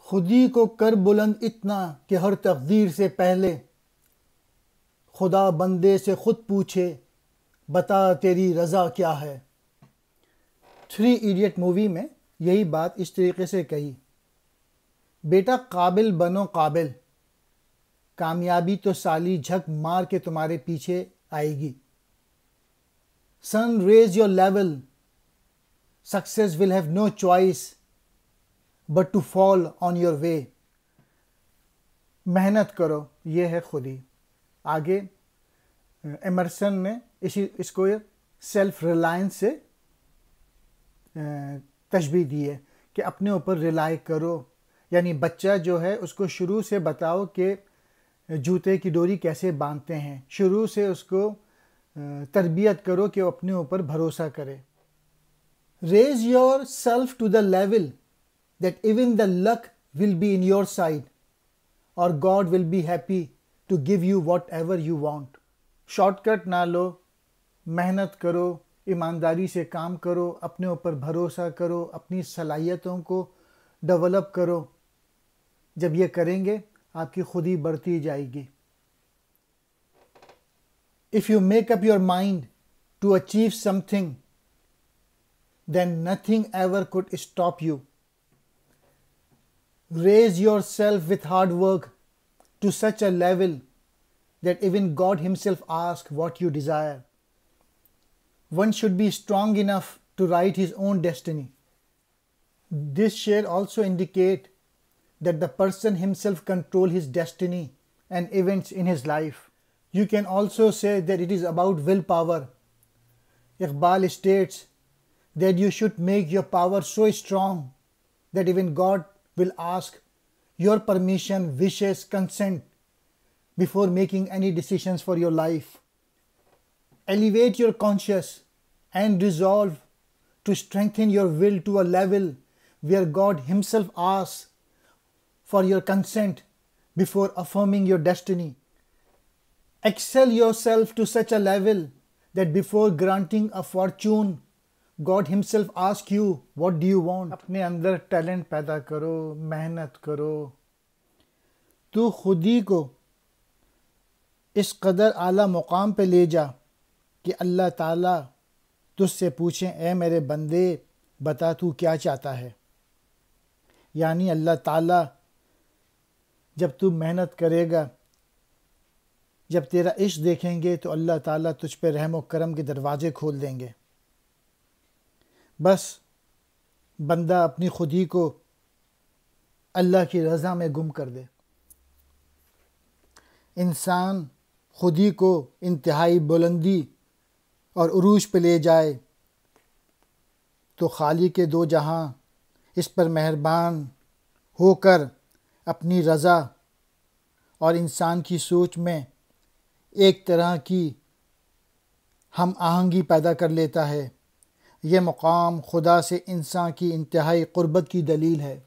خودی کو کر بلند اتنا کہ ہر تقدیر سے پہلے خدا بندے سے خود پوچھے بتا تیری رضا کیا ہے۔ 3 ایڈیٹ مووی میں یہی بات اس طریقے سے کہی، بیٹا قابل بنو قابل، کامیابی تو سالی جھک مار کے تمہارے پیچھے آئے گی۔ Son, raise your level. Success will have no choice but to fall on your way. محنت کرو، یہ ہے خودی۔ آگے ایمرسن نے اس کو سیلف ریلائنس سے تشبیہ دی ہے کہ اپنے اوپر ریلائی کرو، یعنی بچہ جو ہے اس کو شروع سے بتاؤ کہ جوتے کی ڈوری کیسے باندھتے ہیں، شروع سے اس کو تربیت کرو کہ وہ اپنے اوپر بھروسہ کرے۔ Raise yourself to the level that even the luck will be in your side or God will be happy to give you whatever you want. Short cut نہ لو، محنت کرو، ایمانداری سے کام کرو، اپنے اوپر بھروسہ کرو، اپنی صلاحیتوں کو ڈیولپ کرو۔ جب یہ کریں گے آپ کی خودی بڑھتی جائے گی۔ If you make up your mind to achieve something, then nothing ever could stop you. Raise yourself with hard work to such a level that even God himself asks what you desire. One should be strong enough to write his own destiny. This share also indicates that the person himself controls his destiny and events in his life. You can also say that it is about willpower. Iqbal states that you should make your power so strong that even God will ask your permission, wishes, consent before making any decisions for your life. Elevate your conscience and resolve to strengthen your will to a level where God himself asks for your consent before affirming your destiny. Excel yourself to such a level that before granting a fortune, God himself asks you, what do you want? اپنے اندر talent پیدا کرو، محنت کرو۔ تو خودی کو اس قدر اعلیٰ مقام پہ لے جا کہ اللہ تعالیٰ تجھ سے پوچھیں، اے میرے بندے بتا تو کیا چاہتا ہے۔ یعنی اللہ تعالیٰ جب تو محنت کرے گا، جب تیرا عشق دیکھیں گے تو اللہ تعالیٰ تجھ پہ رحم و کرم کے دروازے کھول دیں گے۔ بس بندہ اپنی خودی کو اللہ کی رضا میں گم کر دے۔ انسان خودی کو انتہائی بلندی اور عروج پہ لے جائے تو خالق کے دو جہاں اس پر مہربان ہو کر اپنی رضا اور انسان کی سوچ میں ایک طرح کی ہم آہنگی پیدا کر لیتا ہے۔ یہ مقام خدا سے انسان کی انتہائی قربت کی دلیل ہے۔